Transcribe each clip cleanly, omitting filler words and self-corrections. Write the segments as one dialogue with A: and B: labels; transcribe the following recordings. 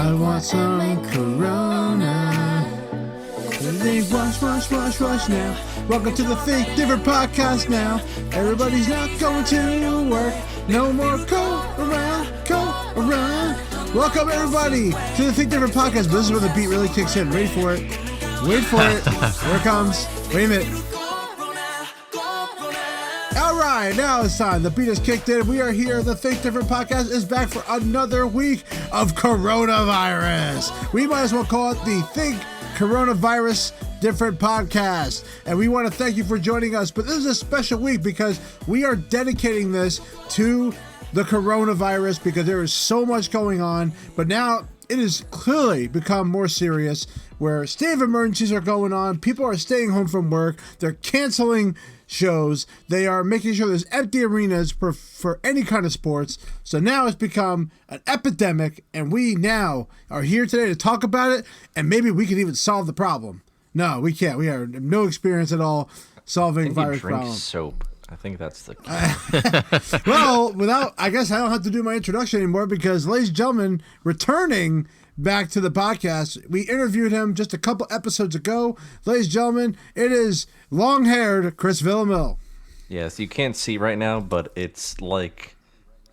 A: I want some Corona. Everything wash now. Welcome to the Think Different podcast now. Everybody's not going to work. No more go around. Welcome everybody to the Think Different podcast. But this is where the beat really kicks in. Wait for it. Here it comes. Wait a minute. All right, now it's time. The beat has kicked in. We are here. The Think Different podcast is back for another week of coronavirus. We might as well call it the Think Coronavirus Different podcast. And we want to thank you for joining us. But this is a special week because we are dedicating this to the coronavirus because there is so much going on. But now it has clearly become more serious where state of emergencies are going on. People are staying home from work. They're canceling shows. They are making sure there's empty arenas for any kind of sports. So now it's become an epidemic, and we now are here today to talk about it, and maybe we can even solve the problem. No, we can't. We have no experience at all solving virus problems.
B: Soap. I think that's the key.
A: Well, I guess I don't have to do my introduction anymore because, ladies and gentlemen, returning back to the podcast, we interviewed him just a couple episodes ago. Ladies and gentlemen, it is long-haired Chris Villamil.
B: Yes, you can't see right now, but it's like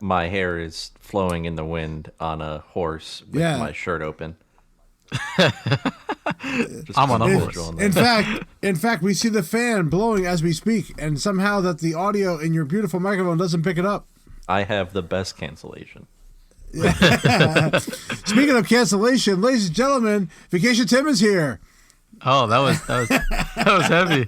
B: my hair is flowing in the wind on a horse with my shirt open.
C: I'm on a horse.
A: In fact, we see the fan blowing as we speak, and somehow that the audio in your beautiful microphone doesn't pick it up.
B: I have the best cancellation.
A: Speaking of cancellation, ladies and gentlemen, Vacation Tim is here.
C: Oh, that was heavy.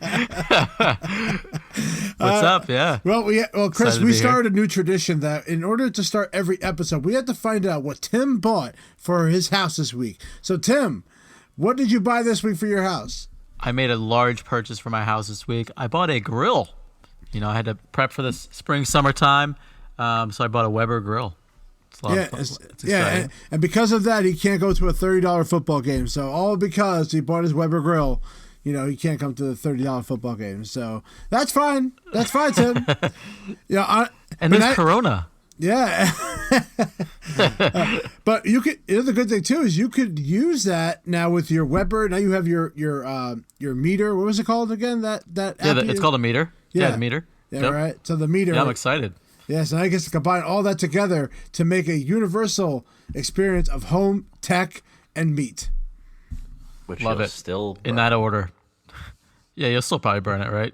C: What's up? Yeah.
A: Well, Chris, we started a new tradition that in order to start every episode, we had to find out what Tim bought for his house this week. So, Tim, what did you buy this week for your house?
C: I made a large purchase for my house this week. I bought a grill. You know, I had to prep for this summertime, so I bought a Weber grill.
A: And because of that, he can't go to a $30 football game. So all because he bought his Weber grill, you know, he can't come to the $30 football game. So that's fine. That's fine, Tim.
C: There's Corona.
A: Yeah. But you could. The good thing too is you could use that now with your Weber. Now you have your meter. What was it called again? That
C: it's called a meter. Yeah, the meter.
A: Yeah, yep. Right. So the meter.
C: Yeah, I'm excited.
A: Yes, and I guess to combine all that together to make a universal experience of home, tech, and meat.
B: Which
C: Love it.
B: Still burn.
C: In that order. Yeah, you'll still probably burn it, right?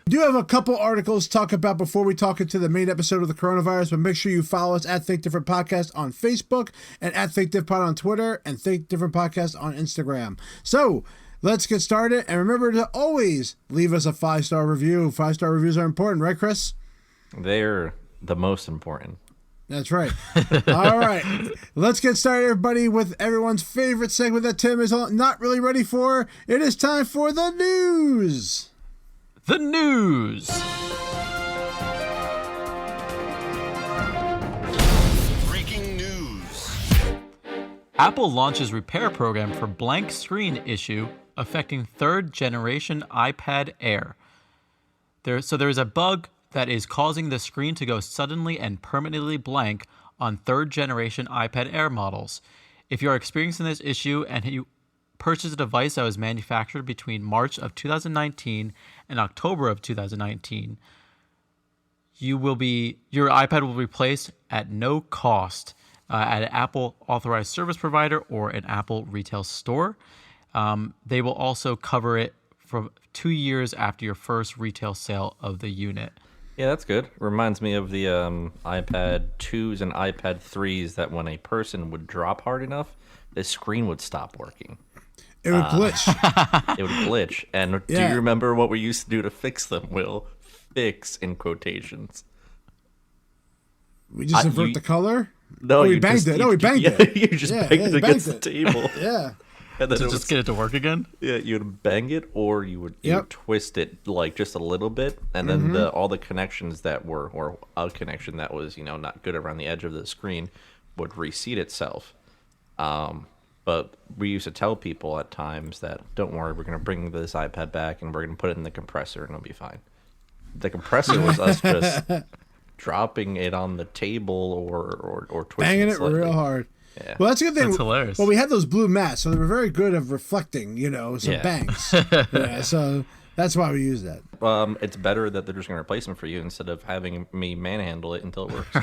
A: We do have a couple articles to talk about before we talk into the main episode of the coronavirus, but make sure you follow us at Think Different Podcast on Facebook and at Think Diff Pod on Twitter and Think Different Podcast on Instagram. So let's get started, and remember to always leave us a 5-star review. 5-star reviews are important, right, Chris?
B: They're the most important.
A: That's right. All right. Let's get started, everybody, with everyone's favorite segment that Tim is not really ready for. It is time for the news.
C: The news.
D: Breaking news.
C: Apple launches repair program for blank screen issue affecting third-generation iPad Air. There is a bug that is causing the screen to go suddenly and permanently blank on third-generation iPad Air models. If you are experiencing this issue and you purchased a device that was manufactured between March of 2019 and October of 2019, your iPad will be replaced at no cost at an Apple authorized service provider or an Apple retail store. They will also cover it for 2 years after your first retail sale of the unit.
B: Yeah, that's good. Reminds me of the iPad 2s and iPad 3s that when a person would drop hard enough, the screen would stop working.
A: It would glitch.
B: It would glitch. And do you remember what we used to do to fix them, Will? Fix in quotations.
A: We just invert the color?
B: No,
A: we banged it. We banged it.
B: You just banged it against the table.
A: Yeah.
B: And then
C: to just get it to work again?
B: Yeah, you would bang it, or you would twist it like just a little bit, and then all the connections that were, or a connection that was, not good around the edge of the screen would reseat itself. But we used to tell people at times that, don't worry, we're going to bring this iPad back, and we're going to put it in the compressor, and it'll be fine. The compressor was us just dropping it on the table or twisting
A: banging
B: it
A: real hard.
B: Yeah.
A: Well, that's a good thing.
C: That's hilarious.
A: Well, we had those blue mats, so they were very good of reflecting, some bangs. Yeah, so that's why we use that.
B: It's better that they're just going to replace them for you instead of having me manhandle it until it works.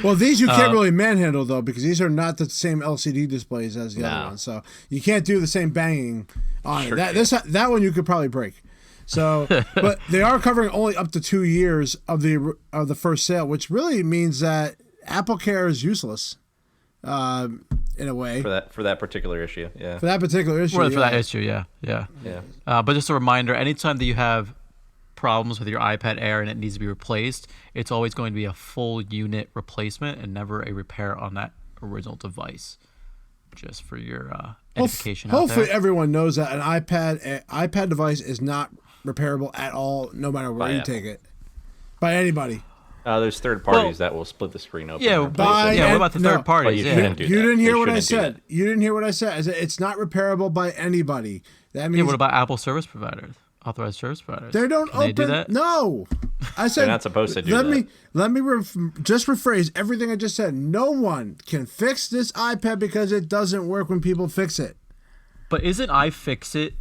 A: Well, these you can't really manhandle, though, because these are not the same LCD displays as the other ones. So you can't do the same banging on it. That one you could probably break. So, but they are covering only up to 2 years of the first sale, which really means that Apple Care is useless, in a way.
B: For that particular issue, yeah.
A: For that particular issue,
C: For that issue, yeah. But just a reminder: anytime that you have problems with your iPad Air and it needs to be replaced, it's always going to be a full unit replacement and never a repair on that original device. Just for your edification.
A: Hopefully, everyone knows that an iPad device is not repairable at all, no matter where you take it, by anybody.
B: There's third parties that will split the screen open.
C: Yeah, what about the third parties?
B: You
A: didn't hear what I said. You didn't hear what I said. I said it's not repairable by anybody. That means.
C: Yeah, what about Apple service providers? Authorized service providers?
A: They don't open. They do that? No. I said
B: they're not supposed to do that.
A: Let me just rephrase everything I just said. No one can fix this iPad because it doesn't work when people fix it.
C: But isn't iFixit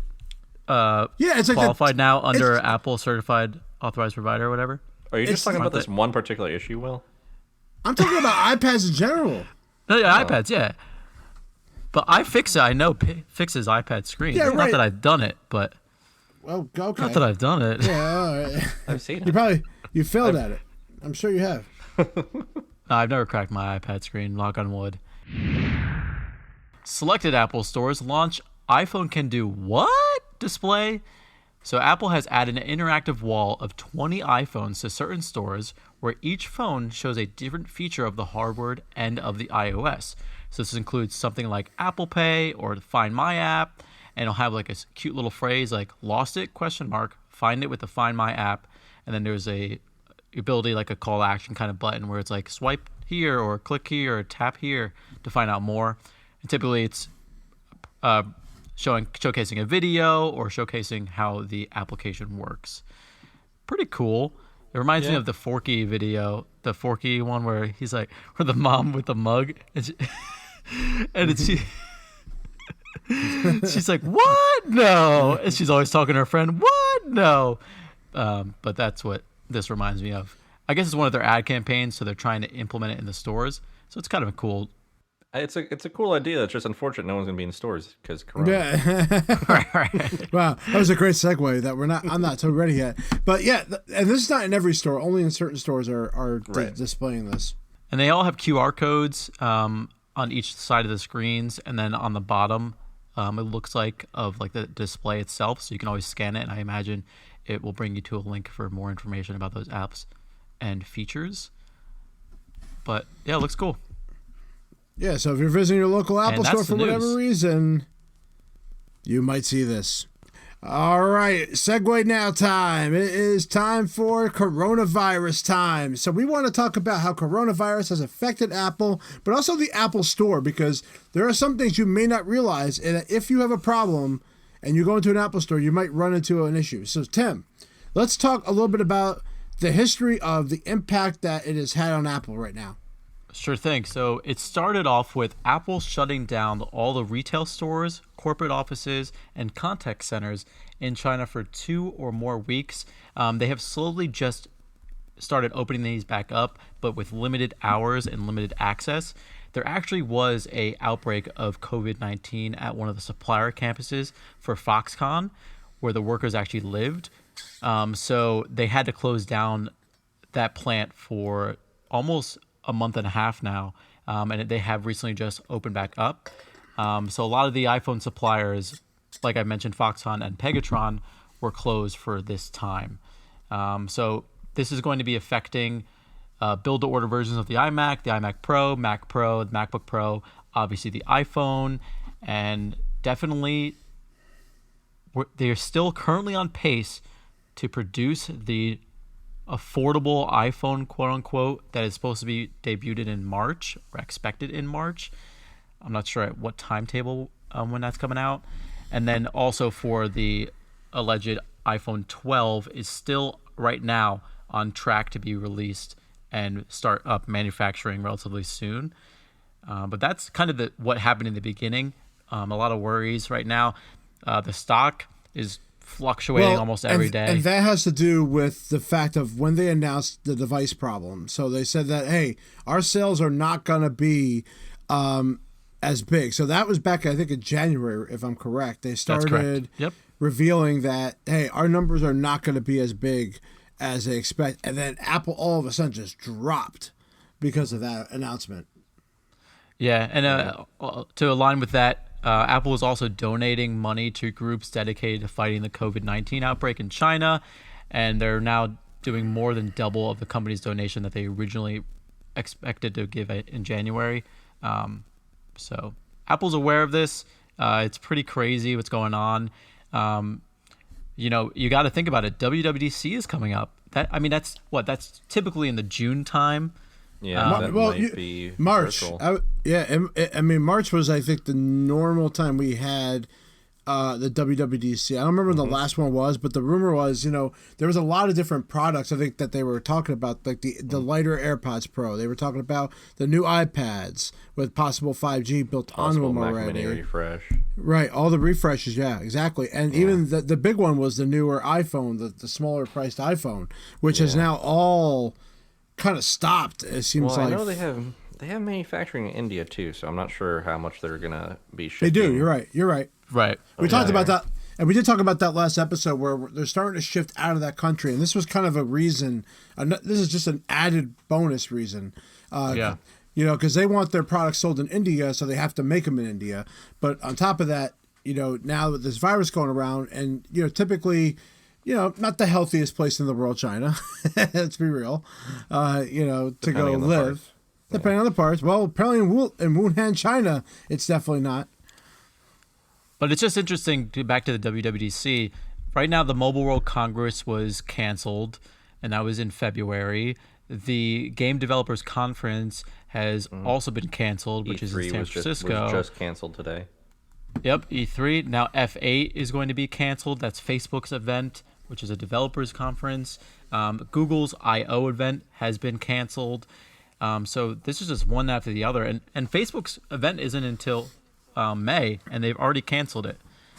A: it's like
C: qualified now under Apple certified authorized provider or whatever?
B: Are you just talking about this one particular issue, Will?
A: I'm talking about iPads in general.
C: No, yeah, iPads, yeah. But iFixit, I know fixes iPad screens.
A: Yeah,
C: right. Not that I've done it, but
A: well, okay.
C: Not that I've done it.
A: Yeah, all right.
B: I've seen it.
A: You failed at it. I'm sure you have.
C: No, I've never cracked my iPad screen. Knock on wood. Selected Apple stores launch iPhone can do what display? So Apple has added an interactive wall of 20 iPhones to certain stores where each phone shows a different feature of the hardware and of the iOS. So this includes something like Apple Pay or Find My app, and it'll have like a cute little phrase like "lost it?" ? Find it with the Find My app, and then there's a ability like a call to action kind of button where it's like swipe here or click here or tap here to find out more. And typically it's showcasing a video or showcasing how the application works. Pretty cool. It reminds me of the Forky video, the Forky one where he's like, where the mom with the mug, and she's like, what? No. And she's always talking to her friend, what? No. But that's what this reminds me of. I guess it's one of their ad campaigns, so they're trying to implement it in the stores. So it's kind of a cool.
B: It's a cool idea. It's just unfortunate no one's going to be in stores because Corona.
A: Yeah.
C: Right.
A: Wow, that was a great segue. I'm not so ready yet. But yeah, and this is not in every store. Only in certain stores are displaying this.
C: And they all have QR codes on each side of the screens, and then on the bottom, it looks like of like the display itself. So you can always scan it, and I imagine it will bring you to a link for more information about those apps and features. But yeah, it looks cool.
A: Yeah, so if you're visiting your local Apple store for whatever
C: news.
A: reason, you might see this. All right, segue now time. It is time for coronavirus time. So we want to talk about how coronavirus has affected Apple, but also the Apple Store, because there are some things you may not realize, and if you have a problem and you go into an Apple Store, you might run into an issue. So Tim, let's talk a little bit about the history of the impact that it has had on Apple right now.
C: Sure thing. So it started off with Apple shutting down all the retail stores, corporate offices, and contact centers in China for 2 or more weeks. They have slowly just started opening these back up, but with limited hours and limited access. There actually was a outbreak of COVID-19 at one of the supplier campuses for Foxconn, where the workers actually lived. So they had to close down that plant for almost a month and a half now, and they have recently just opened back up. So a lot of the iPhone suppliers, like I mentioned, Foxconn and Pegatron, were closed for this time. So this is going to be affecting build-to-order versions of the iMac Pro, Mac Pro, the MacBook Pro, obviously the iPhone, and definitely they are still currently on pace to produce the affordable iPhone, quote unquote, that is supposed to be debuted in March or expected in March. I'm not sure at what timetable when that's coming out. And then also for the alleged iPhone 12 is still right now on track to be released and start up manufacturing relatively soon. But that's kind of what happened in the beginning. A lot of worries right now. The stock is fluctuating almost every day.
A: And that has to do with the fact of when they announced the device problem. So they said that, hey, our sales are not going to be as big. So that was back, I think, in January, if I'm correct. They started revealing that, hey, our numbers are not going to be as big as they expect. And then Apple all of a sudden just dropped because of that announcement.
C: Yeah, and to align with that, Apple is also donating money to groups dedicated to fighting the COVID-19 outbreak in China, and they're now doing more than double of the company's donation that they originally expected to give in January. So Apple's aware of this. It's pretty crazy what's going on. You got to think about it. WWDC is coming up. That's typically in the June time.
B: Yeah, that might be
A: March.
B: virtual.
A: March was, I think, the normal time we had the WWDC. I don't remember when the last one was, but the rumor was, there was a lot of different products, I think, that they were talking about, like the lighter AirPods Pro. They were talking about the new iPads with possible 5G built onto them
B: Mac
A: already.
B: Mini refresh.
A: Right, all the refreshes, yeah, exactly. And even the big one was the newer iPhone, the smaller priced iPhone, which is now all kind of stopped. It seems like.
B: I know they have manufacturing in India too, so I'm not sure how much they're gonna be shipping.
A: They do. You're right.
C: Right.
A: We talked about that, and we did talk about that last episode where they're starting to shift out of that country, and this was kind of a reason. This is just an added bonus reason. Because they want their products sold in India, so they have to make them in India. But on top of that, now with this virus going around, and typically. Not the healthiest place in the world, China. Let's be real. To go live. Depending on the parts. Well, apparently in Wuhan, China, it's definitely not.
C: But it's just interesting, back to the WWDC. Right now, the Mobile World Congress was canceled, and that was in February. The Game Developers Conference has also been canceled, which is in San Francisco.
B: Was just canceled today.
C: Yep, E3. Now F8 is going to be canceled. That's Facebook's event, which is a developers conference. Google's I/O event has been canceled. So this is just one after the other. And Facebook's event isn't until May, and they've already canceled it.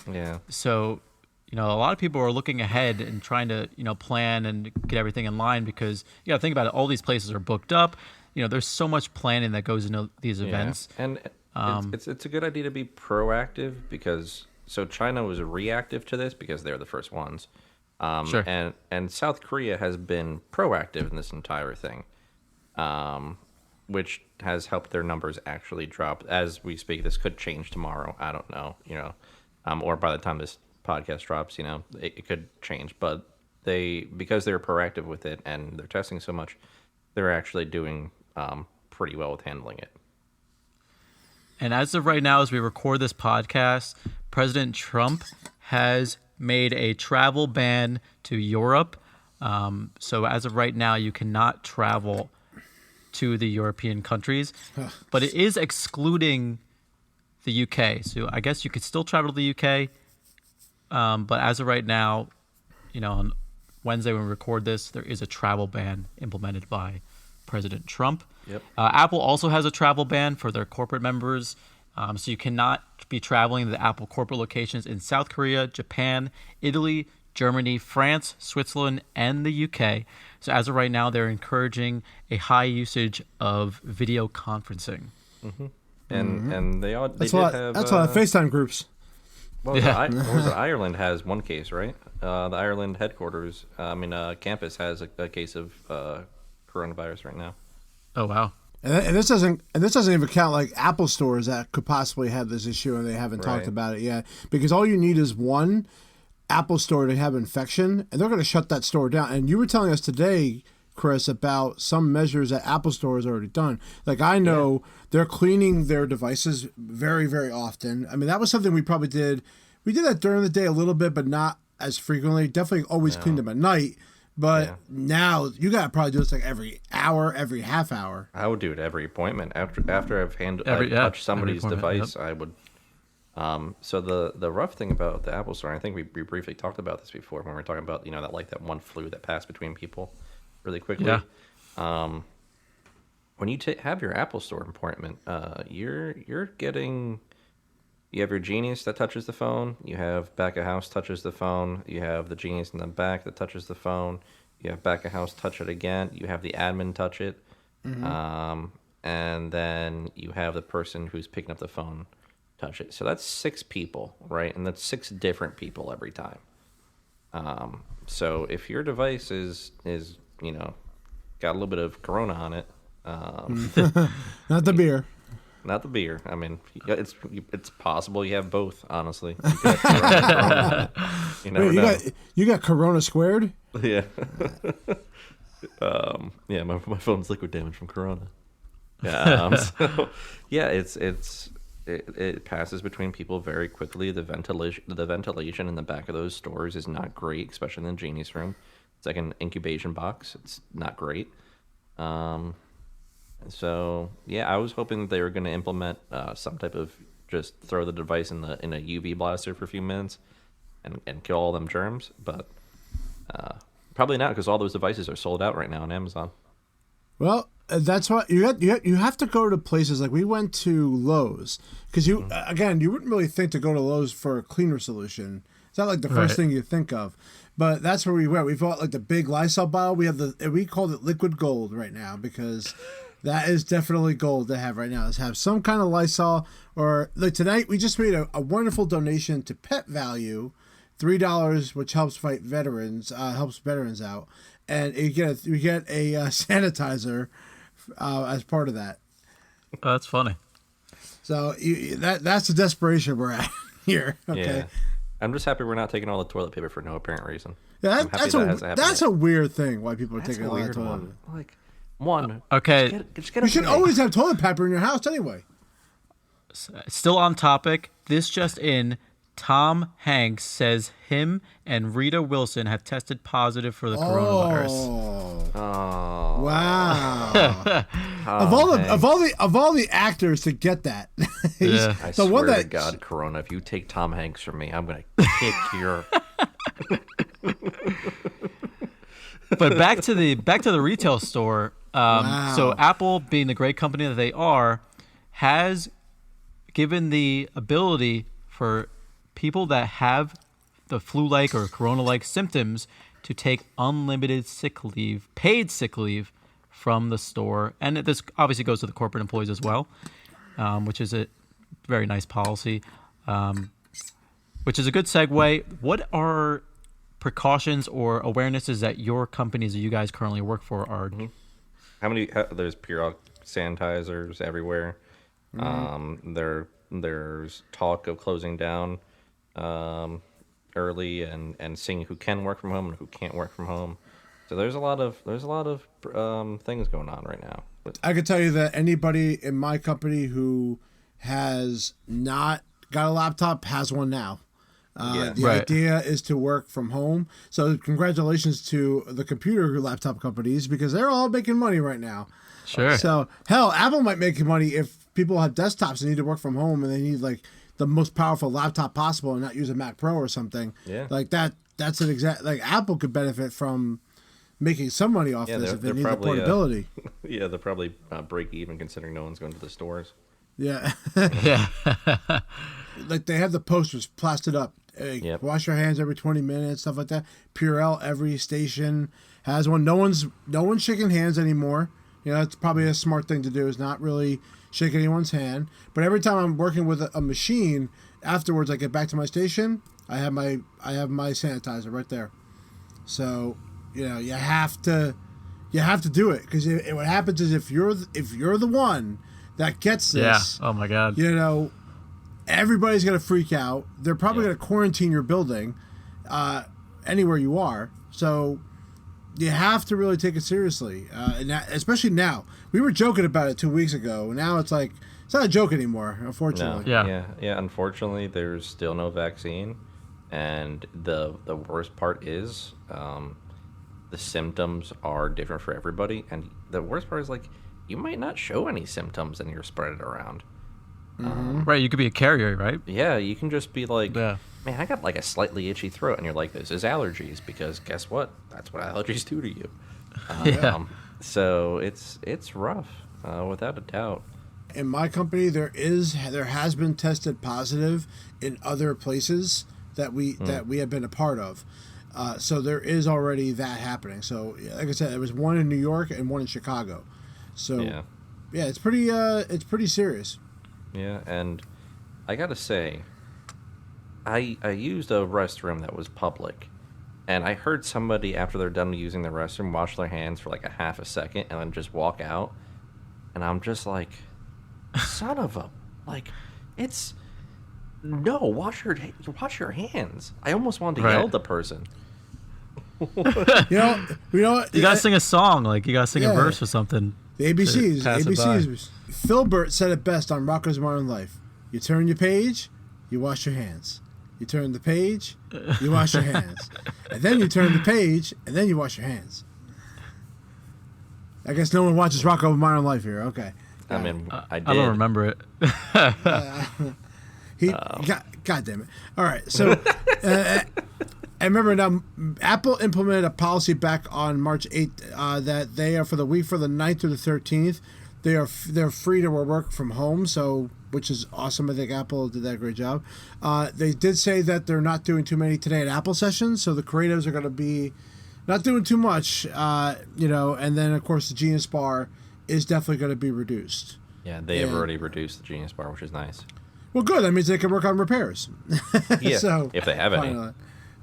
B: Yeah.
C: So, a lot of people are looking ahead and trying to, plan and get everything in line because you got to think about it. All these places are booked up. There's so much planning that goes into these events.
B: And it's a good idea to be proactive because China was reactive to this because they're the first ones.
C: Sure.
B: And South Korea has been proactive in this entire thing, which has helped their numbers actually drop. As we speak, this could change tomorrow. I don't know, or by the time this podcast drops, it could change. But because they're proactive with it and they're testing so much, they're actually doing pretty well with handling it.
C: And as of right now, as we record this podcast, President Trump has made a travel ban to Europe. So as of right now, you cannot travel to the European countries, but it is excluding the UK. So I guess you could still travel to the UK. But as of right now, on Wednesday when we record this, there is a travel ban implemented by President Trump.
B: Yep.
C: Apple also has a travel ban for their corporate members. So you cannot be traveling to the Apple corporate locations in South Korea, Japan, Italy, Germany, France, Switzerland, and the UK. So as of right now, they're encouraging a high usage of video conferencing.
B: Mm-hmm. And they
A: that's a lot of FaceTime groups.
B: Well, Ireland has one case, right? The Ireland headquarters, campus has a case of coronavirus right now.
C: Oh wow!
A: And this doesn't even count like Apple stores that could possibly have this issue and they haven't talked about it yet. Because all you need is one Apple store to have infection, and they're going to shut that store down. And you were telling us today, Chris, about some measures that Apple Store has already done. Like I know they're cleaning their devices very, very often. I mean, that was something we probably did. We did that during the day a little bit, but not as frequently. Definitely always cleaned them at night. But now you got to probably do this like every hour, every half hour.
B: I would do it every appointment. After I've touched somebody's device, I would. So the rough thing about the Apple Store, I think we briefly talked about this before when we were talking about that one flu that passed between people really quickly.
C: Yeah.
B: when you have your Apple Store appointment, you're getting. You have your Genius that touches the phone. You have back of house touches the phone. You have the Genius in the back that touches the phone. You have back of house touch it again. You have the admin touch it. And then you have the person who's picking up the phone touch it. So that's 6 people, right? And that's 6 different people every time. So if your device is got a little bit of Corona on it,
A: Not the beer.
B: not the beer. I mean, it's possible you have both. Honestly, you could have Corona. You never
A: Wait,
B: know.
A: you got Corona squared?
B: Yeah. Yeah, my phone's liquid damage from Corona. Yeah. So yeah, it passes between people very quickly. The ventilation in the back of those stores is not great, especially in the Genius room. It's like an incubation box. It's not great. So yeah, I was hoping that they were going to implement some type of just throw the device in a UV blaster for a few minutes and kill all them germs, but probably not, because all those devices are sold out right now on Amazon.
A: Well, that's why you have to go to places like we went to Lowe's, because you wouldn't really think to go to Lowe's for a cleaner solution. It's not like the first thing you think of, but that's where we went. We bought like the big Lysol bottle. We called it liquid gold right now, because that is definitely gold to have right now. Is have some kind of Lysol, or like tonight we just made a wonderful donation to Pet Value, $3, which helps fight veterans, helps veterans out, and you get a sanitizer as part of that.
C: Oh, that's funny.
A: So that's the desperation we're at here. Okay.
B: Yeah. I'm just happy we're not taking all the toilet paper for no apparent reason.
A: Yeah, that's a weird thing. Why people are taking a lot of toilet
B: one. Like one.
C: Okay.
B: Just get
A: You should always have toilet paper in your house anyway.
C: Still on topic. This just in. Tom Hanks says him and Rita Wilson have tested positive for the coronavirus.
B: Oh.
A: Wow. of all the actors to get that.
C: Yeah.
B: I swear to God, Corona, if you take Tom Hanks from me, I'm gonna kick your.
C: But back to the retail store.
A: Wow.
C: So Apple, being the great company that they are, has given the ability for people that have the flu-like or corona-like symptoms to take unlimited sick leave, paid sick leave from the store. And this obviously goes to the corporate employees as well, which is a very nice policy, which is a good segue. What are precautions or awarenesses that your companies that you guys currently work for are?
B: There's Purell sanitizers everywhere. There's talk of closing down early and seeing who can work from home and who can't work from home. So there's a lot of things going on right now.
A: I can tell you that anybody in my company who has not got a laptop has one now. The idea is to work from home. So congratulations to the computer laptop companies, because they're all making money right now.
C: Sure.
A: So hell, Apple might make money if people have desktops and need to work from home and they need like the most powerful laptop possible and not use a Mac Pro or something.
B: Yeah.
A: Like that's an exact, like Apple could benefit from making some money off this if they need the portability.
B: They'll probably break even, considering no one's going to the stores.
A: Yeah.
C: Yeah.
A: Like they have the posters plastered up. Hey, wash your hands every 20 minutes, stuff like that. Purell, every station has one. No one's shaking hands anymore. You know, it's probably a smart thing to do, is not really shake anyone's hand. But every time I'm working with a machine, afterwards I get back to my station, I have my sanitizer right there. So, you know, you have to do it, because what happens is if you're the one that gets this,
C: oh my God,
A: you know, everybody's gonna freak out. They're probably gonna quarantine your building, anywhere you are. So you have to really take it seriously, and especially now. We were joking about it 2 weeks ago. Now it's like it's not a joke anymore, unfortunately.
B: No. Yeah. Unfortunately, there's still no vaccine, and the worst part is the symptoms are different for everybody. And the worst part is, like, you might not show any symptoms and you're spread it around.
C: Right, you could be a carrier, right?
B: Yeah, you can just be like, man, I got like a slightly itchy throat, and you're like, this is allergies, because guess what? That's what allergies do to you. So it's rough, without a doubt.
A: In my company, there has been tested positive in other places that we have been a part of. So there is already that happening. So like I said, there was one in New York and one in Chicago. So yeah, it's pretty serious.
B: Yeah, and I gotta say, I used a restroom that was public, and I heard somebody after they're done using the restroom wash their hands for like a half a second and then just walk out, and I'm just like, son of a, like, it's no, wash your hands. I almost wanted to yell at the person.
A: You know what?
C: You gotta sing a song, like you gotta sing a verse or something.
A: The ABCs,
C: pass it
A: ABCs. Philbert said it best on Rocko's Modern Life. You turn your page, you wash your hands. You turn the page, you wash your hands. And then you turn the page, and then you wash your hands. I guess no one watches Rocko's Modern Life here. Okay.
B: I mean, I did.
C: I don't remember it.
A: God damn it. All right. So I remember now Apple implemented a policy back on March 8th that they are for the week for the 9th through the 13th. They're free to work from home, so which is awesome. I think Apple did that great job. They did say that they're not doing too many today at Apple sessions, so the creatives are going to be not doing too much, and then of course the Genius Bar is definitely going to be reduced.
B: Yeah, they have already reduced the Genius Bar, which is nice.
A: Well, good. That means they can work on repairs.
B: Yeah,
A: so,
B: if they have any.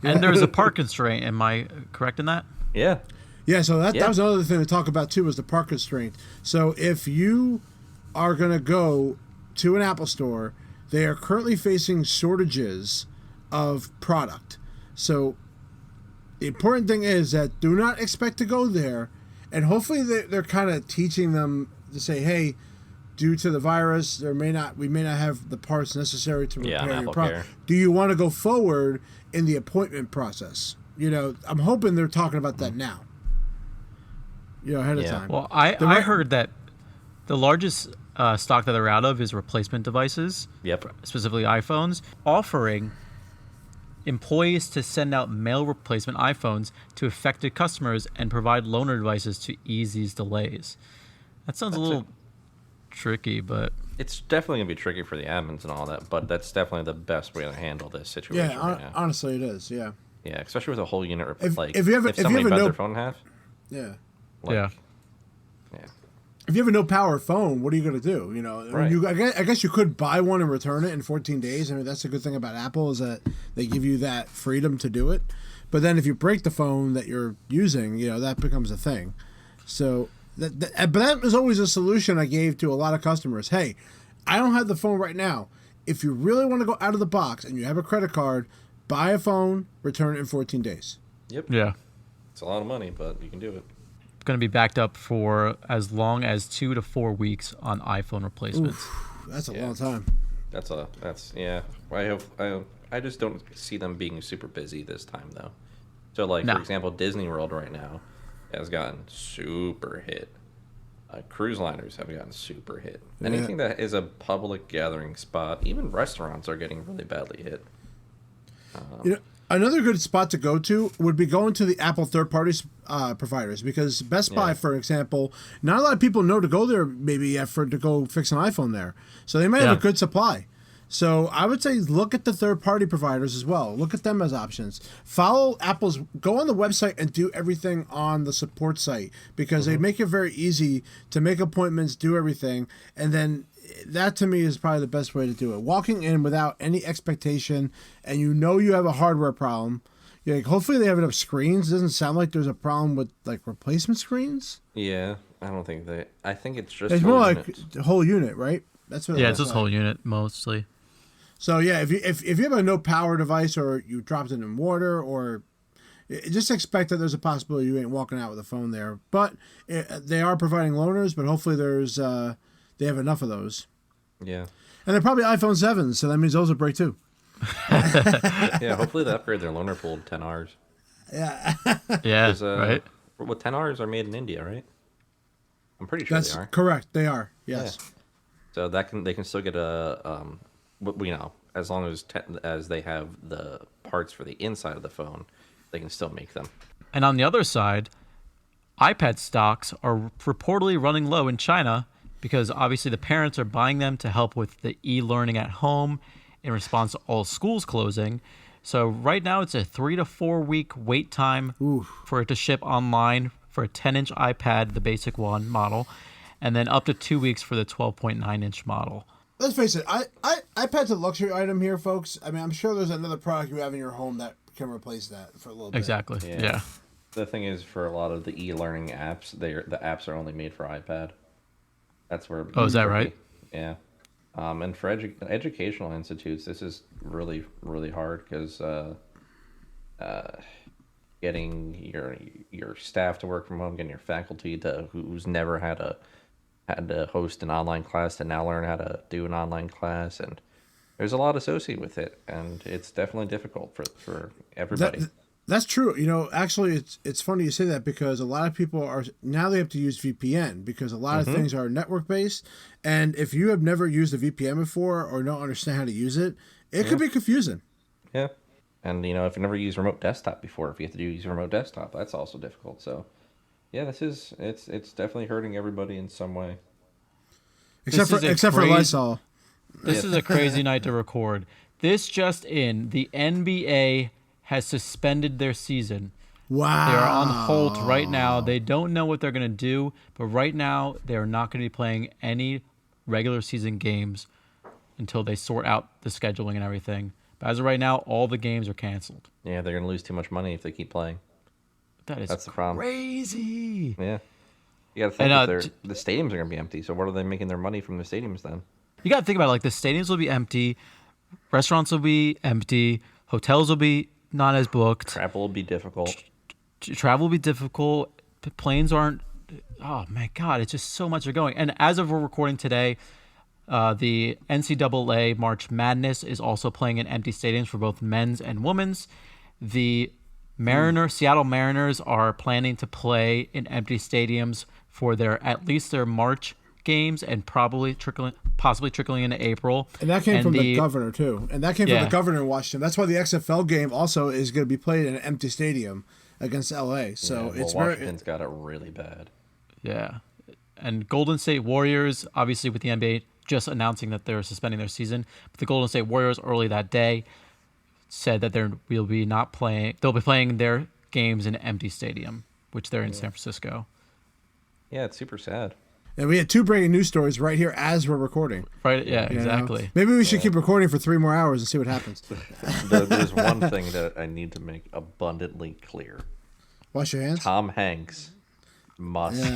C: And there's a park constraint. Am I correct in that?
B: Yeah.
A: Yeah, so that was another thing to talk about too, was the park constraint. So if you are going to go to an Apple store, they are currently facing shortages of product. So the important thing is that do not expect to go there, and hopefully they're kind of teaching them to say, hey, due to the virus, we may not have the parts necessary to repair your product. Do you want to go forward in the appointment process? I'm hoping they're talking about that now. Ahead of time.
C: Well, I heard that the largest stock that they're out of is replacement devices.
B: Yep.
C: Specifically iPhones, offering employees to send out mail replacement iPhones to affected customers and provide loaner devices to ease these delays. That sounds a little tricky, but
B: it's definitely gonna be tricky for the admins and all that. But that's definitely the best way to handle this situation.
A: Yeah, honestly, it is. Yeah.
B: Yeah, especially with a whole unit.
A: If somebody
B: bent their phone in half.
A: Yeah.
B: Yeah.
A: If you have a no power phone, what are you going to do? Right. I guess you could buy one and return it in 14 days. I mean, that's the good thing about Apple is that they give you that freedom to do it. But then if you break the phone that you're using, that becomes a thing. So but that was always a solution I gave to a lot of customers. Hey, I don't have the phone right now. If you really want to go out of the box and you have a credit card, buy a phone, return it in 14 days.
B: Yep.
C: Yeah.
B: It's a lot of money, but you can do it.
C: Going to be backed up for as long as 2 to 4 weeks on iPhone replacements.
A: Oof, that's a long time.
B: I just don't see them being super busy this time though. So for example, Disney World right now has gotten super hit. Cruise liners have gotten super hit. Yeah. Anything that is a public gathering spot, even restaurants are getting really badly hit.
A: Another good spot to go to would be going to the Apple third-party providers, because Best Buy, for example, not a lot of people know to go there maybe to go fix an iPhone there. So they might have a good supply. So I would say look at the third-party providers as well. Look at them as options. Follow Apple's, go on the website and do everything on the support site, because they make it very easy to make appointments, do everything, and then that to me is probably the best way to do it. Walking in without any expectation, and you have a hardware problem. Hopefully they have enough screens. It doesn't sound like there's a problem with replacement screens.
B: Yeah, I don't think they. I think it's just.
A: It's more like the whole unit, right? That's what.
C: Yeah, it's just whole unit mostly.
A: So yeah, if you have a no power device, or you dropped it in water, or just expect that there's a possibility you ain't walking out with a phone there. But they are providing loaners, but hopefully they have enough of those.
B: Yeah.
A: And they're probably iPhone 7s, so that means those will break too.
B: Yeah, hopefully they upgrade their loaner pool to 10Rs.
A: Yeah.
C: Yeah, right?
B: Well, 10Rs are made in India, right? I'm pretty sure
A: That's
B: they are.
A: Correct, they are, yes.
B: Yeah. So they can still get a, as long as they have the parts for the inside of the phone, they can still make them.
C: And on the other side, iPad stocks are reportedly running low in China because obviously the parents are buying them to help with the e-learning at home in response to all schools closing. So right now it's a 3 to 4 week wait time for it to ship online for a 10-inch iPad, the basic one model, and then up to 2 weeks for the 12.9-inch model.
A: Let's face it, iPad's a luxury item here, folks. I mean, I'm sure there's another product you have in your home that can replace that for a little bit.
C: Exactly. Yeah.
B: The thing is, for a lot of the e-learning apps, the apps are only made for iPad. That's where.
C: Oh, is that right?
B: Yeah. And for educational institutes, this is really, really hard because getting your staff to work from home, getting your faculty who's never had to host an online class to now learn how to do an online class, and there's a lot associated with it, and it's definitely difficult for everybody.
A: That's true. You know, actually, it's funny you say that because a lot of people they have to use VPN because a lot of things are network based, and if you have never used a VPN before or don't understand how to use it, it could be confusing.
B: Yeah, and if you've never used remote desktop before, if you have to use remote desktop, that's also difficult. So, yeah, it's definitely hurting everybody in some way.
A: Except for Lysol.
C: This is a crazy night to record. This just in, the NBA has suspended their season.
A: Wow.
C: They are on hold right now. They don't know what they're going to do, but right now they're not going to be playing any regular season games until they sort out the scheduling and everything. But as of right now, all the games are canceled.
B: Yeah, they're going to lose too much money if they keep playing.
C: That's
B: the problem.
C: Crazy.
B: Yeah. You got to think that the stadiums are going to be empty, so what are they making their money from the stadiums then?
C: You got to think about it. Like, the stadiums will be empty, restaurants will be empty, hotels will be not as booked.
B: Travel will be difficult.
C: Travel will be difficult. Planes aren't. Oh my God! It's just so much are going. And as of we're recording today, the NCAA March Madness is also playing in empty stadiums for both men's and women's. The Seattle Mariners are planning to play in empty stadiums for at least their March games and possibly trickling into April.
A: And that came from the governor too. And that came from the governor in Washington. That's why the XFL game also is going to be played in an empty stadium against LA. So
B: Washington's got it really bad.
C: Yeah. And Golden State Warriors, obviously with the NBA just announcing that they're suspending their season, but the Golden State Warriors early that day said that they'll be playing their games in an empty stadium, which they're in San Francisco.
B: Yeah, it's super sad.
A: And we had 2 breaking news stories right here as we're recording.
C: Right, yeah, exactly.
A: Maybe we should keep recording for 3 more hours and see what happens.
B: There's one thing that I need to make abundantly clear.
A: Wash your hands.
B: Tom Hanks must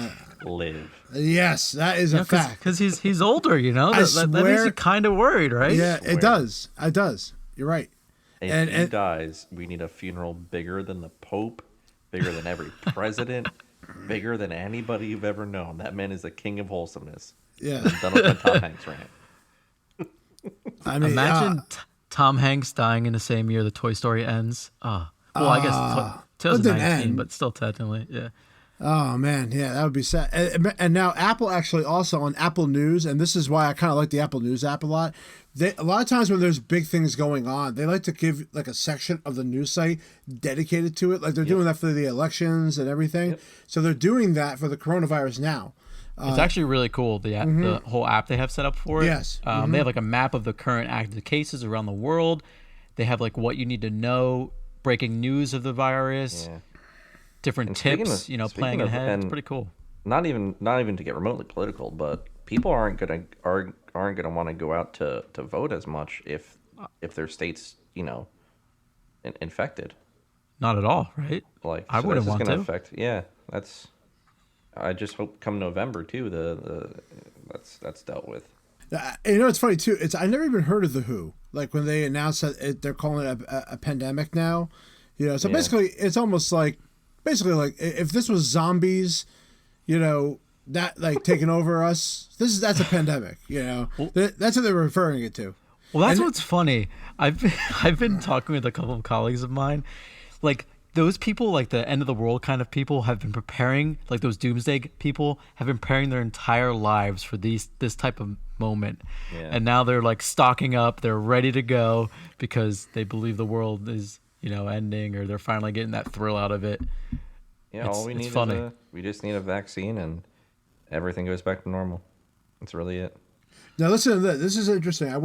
B: live.
A: Yes, that is a fact.
C: Because he's older, that makes you kind of worried, right?
A: Yeah, it does. It does. You're right.
B: If he dies, we need a funeral bigger than the Pope, bigger than every president, bigger than anybody you've ever known. That man is the king of wholesomeness.
A: Yeah.
B: I'm done with the Tom Hanks rant.
C: I mean, imagine Tom Hanks dying in the same year the Toy Story ends. I guess 2019, but still technically, yeah.
A: Oh man, yeah, that would be sad. And now Apple actually also on Apple News, and this is why I kind of like the Apple News app a lot. A lot of times when there's big things going on, they like to give like a section of the news site dedicated to it. Like they're doing that for the elections and everything. Yep. So they're doing that for the coronavirus now.
C: It's actually really cool, the whole app they have set up for it.
A: Yes.
C: They have like a map of the current active cases around the world. They have like what you need to know, breaking news of the virus, different tips, planning ahead. It's pretty cool.
B: Not even to get remotely political, but people aren't gonna want to go out to vote as much if their state's infected.
C: Not at all, right?
B: Like
C: I wouldn't want to.
B: Affect, that's. I just hope come November too. That's dealt with.
A: It's funny too. I never even heard of the WHO. Like when they announced that they're calling it a pandemic now. Basically it's almost like if this was zombies, that like taking over us. That's a pandemic. That's what they're referring it to.
C: Well, that's what's funny. I've been talking with a couple of colleagues of mine, like. Those people, like the end of the world kind of people, have been preparing, like those doomsday people, have been preparing their entire lives for this type of moment. Yeah. And now they're like stocking up, they're ready to go because they believe the world is, ending, or they're finally getting that thrill out of it.
B: Yeah, all we
C: it's
B: need
C: funny.
B: is we just need a vaccine and everything goes back to normal. That's really it.
A: Now listen to this. This is interesting. I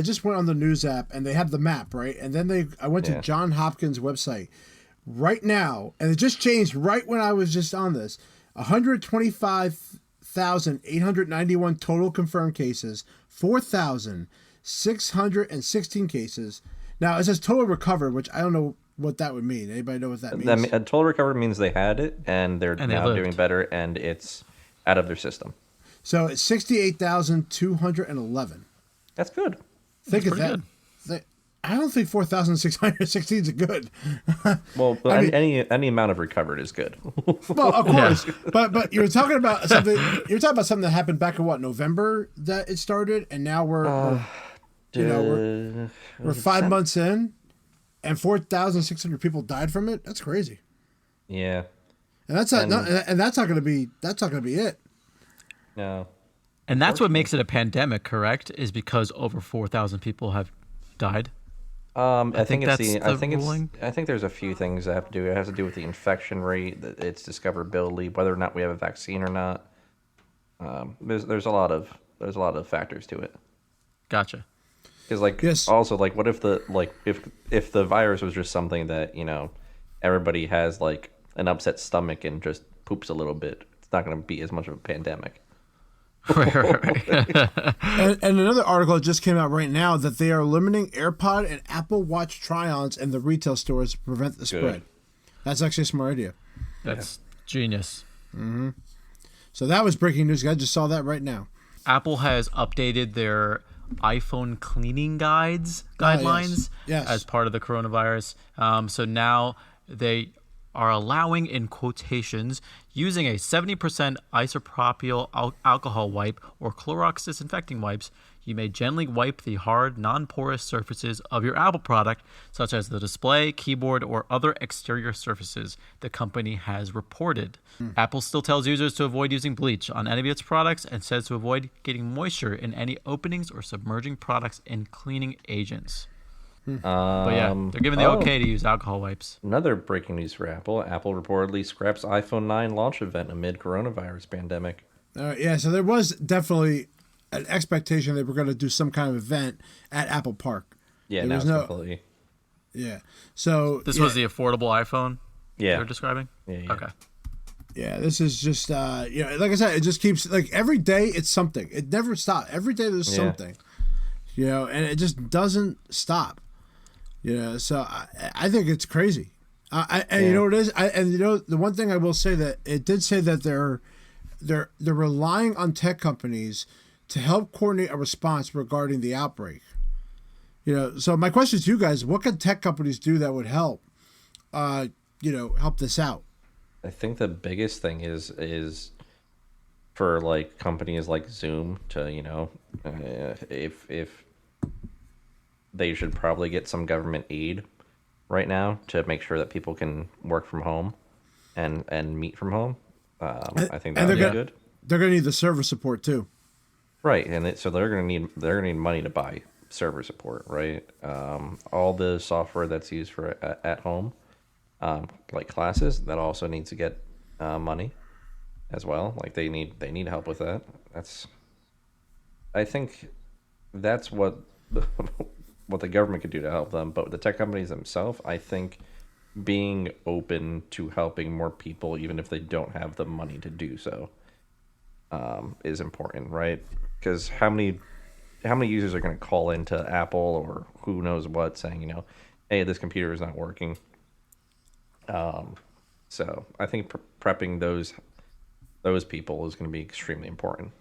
A: just went on the news app and they have the map, right? And then I went to
B: Yeah.
A: John Hopkins website right now, and it just changed right when I was just on this. 125,891 total confirmed cases, 4,616 cases. Now it says total recovered, which I don't know what that would mean. Anybody know what that means?
B: A total recovery means they had it and they're
C: And they
B: now
C: lived.
B: doing better and it's out of their system.
A: So it's 68,211.
B: That's good.
A: Think of
C: pretty
A: that. I don't think 4,616 is good.
B: Well,
A: I mean-
B: any amount of recovered is good.
A: Well, of course, but you were talking about something. You're talking about something that happened back in what, November that it started, and now we're 5 months in, and 4,600 people died from it. That's crazy,
B: Yeah.
A: and that's not, and that's not going to be it.
B: No.
C: And that's what makes it a pandemic, correct? Is because over 4,000 people have died.
B: I think it's
C: that's
B: I
C: the
B: think
C: ruling.
B: I think there's a few things that have to do. It has to do with the infection rate, its discoverability, whether or not we have a vaccine or not. There's a lot of factors to it.
C: Gotcha.
B: Because
A: Yes.
B: also what if if the virus was just something that everybody has like an upset stomach and just poops a little bit, it's not going to be as much of a pandemic.
C: Right.
A: And another article just came out right now that they are limiting AirPod and Apple Watch try-ons in the retail stores to prevent the spread. That's actually a smart idea.
C: That's genius.
A: So that was breaking news. I just saw that right now.
C: Apple has updated their iPhone cleaning guidelines
A: Yes.
C: as part of the coronavirus. So now they are allowing, in quotations, using a 70% isopropyl alcohol wipe or Clorox disinfecting wipes. You may gently wipe the hard, non-porous surfaces of your Apple product, such as the display, keyboard, or other exterior surfaces, the company has reported. Apple still tells users to avoid using bleach on any of its products and says to avoid getting moisture in any openings or submerging products in cleaning agents. But yeah, they're giving the okay to use alcohol wipes.
B: Another breaking news for Apple. Apple reportedly scraps iPhone 9 launch event amid coronavirus pandemic.
A: Yeah, so there was definitely an expectation they were going to do some kind of event at Apple Park.
B: Yeah,
A: There
B: now
A: was
B: it's
A: no-
B: completely.
A: Yeah. So
C: This was the affordable iPhone
B: Yeah.
C: you're describing?
B: Yeah.
C: Okay.
A: Yeah, this is just like I said, it just keeps every day it's something. It never stops. Every day there's
B: Yeah.
A: something. And it just doesn't stop. So I think it's crazy. You know what it is? The one thing I will say that it did say that they're relying on tech companies to help coordinate a response regarding the outbreak. So my question to you guys: what can tech companies do that would help? Help this out.
B: I think the biggest thing is for companies like Zoom to if they should probably get some government aid right now to make sure that people can work from home and meet from home. I think that would be good.
A: They're going to need the server support too.
B: Right, so they're gonna need money to buy server support, right? All the software that's used for at home, like classes, that also needs to get money as well. Like they need help with that. I think that's what the government could do to help them. But the tech companies themselves, I think, being open to helping more people, even if they don't have the money to do so, is important, right? Because how many users are going to call into Apple or who knows what saying, hey, this computer is not working. So I think prepping those people is going to be extremely important.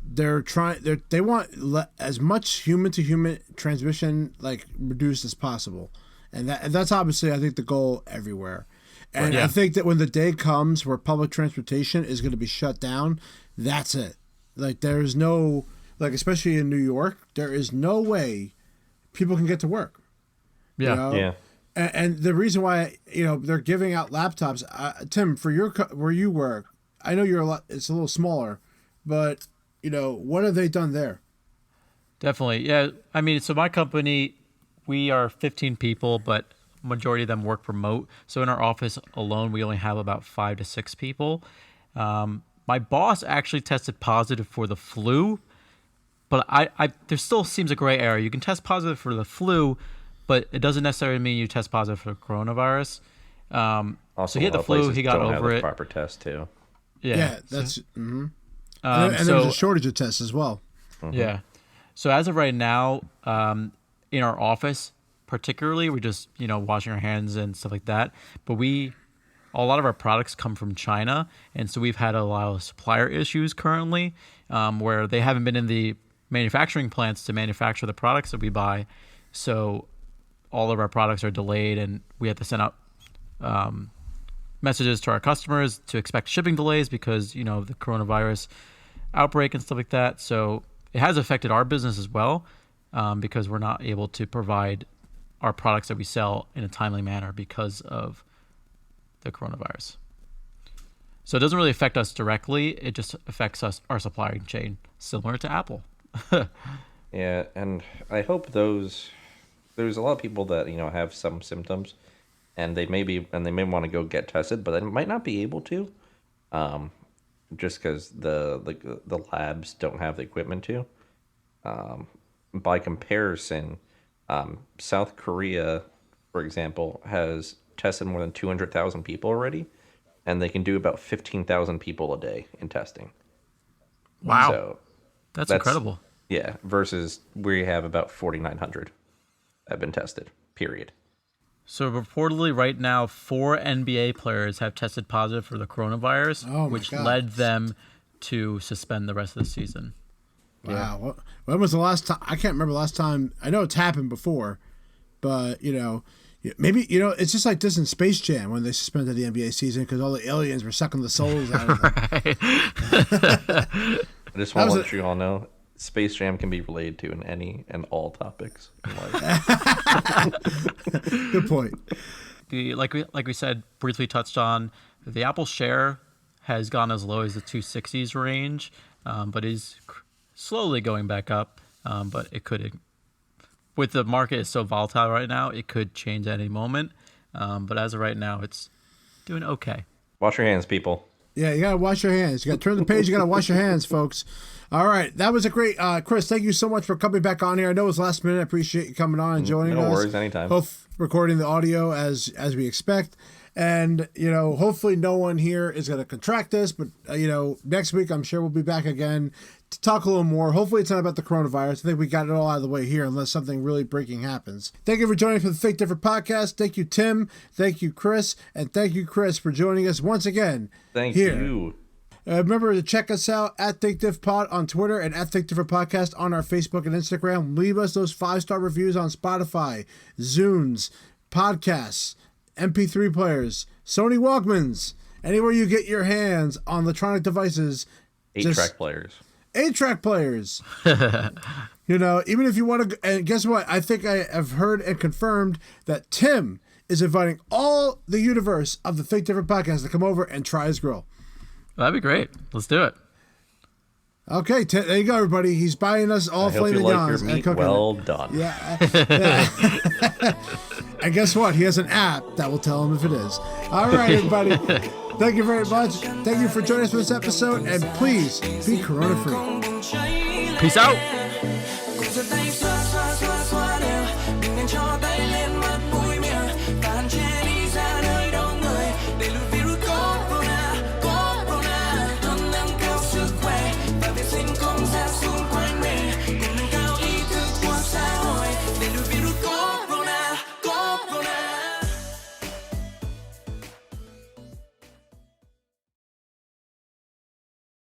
A: They want as much human to human transmission reduced as possible, and that's obviously I think the goal everywhere. And I think that when the day comes where public transportation is going to be shut down, that's it. There's no especially in New York, there is no way people can get to work.
C: Yeah.
B: Yeah.
A: And the reason why they're giving out laptops, Tim, for where you work, I know it's a little smaller, but what have they done there?
C: Definitely. Yeah. I mean, so my company, we are 15 people, but majority of them work remote. So in our office alone, we only have about 5 to 6 people. My boss actually tested positive for the flu, but I there still seems a gray area. You can test positive for the flu, but it doesn't necessarily mean you test positive for coronavirus.
B: Also,
C: so he had the flu, he got over it.
B: Proper test too.
A: Yeah, that's and there's a shortage of tests as well.
C: Yeah. So as of right now, in our office, particularly, we're just washing our hands and stuff like that. But a lot of our products come from China, and so we've had a lot of supplier issues currently, where they haven't been in the manufacturing plants to manufacture the products that we buy. So all of our products are delayed, and we have to send out messages to our customers to expect shipping delays because of the coronavirus outbreak and stuff like that. So it has affected our business as well, because we're not able to provide our products that we sell in a timely manner because of the coronavirus. So it doesn't really affect us directly. It just affects our supply chain, similar to Apple.
B: Yeah, and I hope there's a lot of people that have some symptoms, and they may want to go get tested, but they might not be able to, just because the labs don't have the equipment to. By comparison, South Korea, for example, has tested more than 200,000 people already, and they can do about 15,000 people a day in testing.
C: Wow.
B: So
C: that's incredible.
B: Yeah, versus we have about 4,900 have been tested, period.
C: So reportedly right now, 4 NBA players have tested positive for the coronavirus, which led them to suspend the rest of the season.
A: Wow. Yeah. When was the last time? I can't remember the last time. I know it's happened before, but, maybe, it's just like this in Space Jam when they suspended the NBA season because all the aliens were sucking the souls out of them.
B: I just want to let you all know, Space Jam can be related to in any and all topics in life.
A: Good point.
C: Like we said, briefly touched on, the Apple share has gone as low as the 260s range, but is slowly going back up. But it could, with the market is so volatile right now, it could change at any moment. But as of right now, it's doing okay.
B: Wash your hands, people.
A: Yeah, you got to wash your hands. You got to turn the page. You got to wash your hands, folks. All right. That was a great, Chris, thank you so much for coming back on here. I know it was last minute. I appreciate you coming on and joining us.
B: No worries, anytime.
A: Recording the audio as we expect. And, hopefully no one here is going to contract this. But, next week, I'm sure we'll be back again to talk a little more. Hopefully it's not about the coronavirus. I think we got it all out of the way here unless something really breaking happens. Thank you for joining us for the Think Different podcast. Thank you, Tim. Thank you, Chris. And thank you, Chris, for joining us once again.
B: Thank you.
A: Remember to check us out at ThinkDiffPod on Twitter and at Think Different Podcast on our Facebook and Instagram. Leave us those 5-star reviews on Spotify, Zunes, podcasts, MP3 players, Sony Walkmans, anywhere you get your hands on electronic devices.
B: 8-track players.
A: 8-track players. Even if you want to, and guess what? I think I have heard and confirmed that Tim is inviting all the universe of the Think Different podcast to come over and try his grill.
C: That'd be great. Let's do it.
A: Okay, there you go, everybody. He's buying us all flaming Johns
B: and cooking. Well done.
A: Yeah. And guess what? He has an app that will tell him if it is. All right, everybody. Thank you very much. Thank you for joining us for this episode, and please be corona-free.
C: Peace out.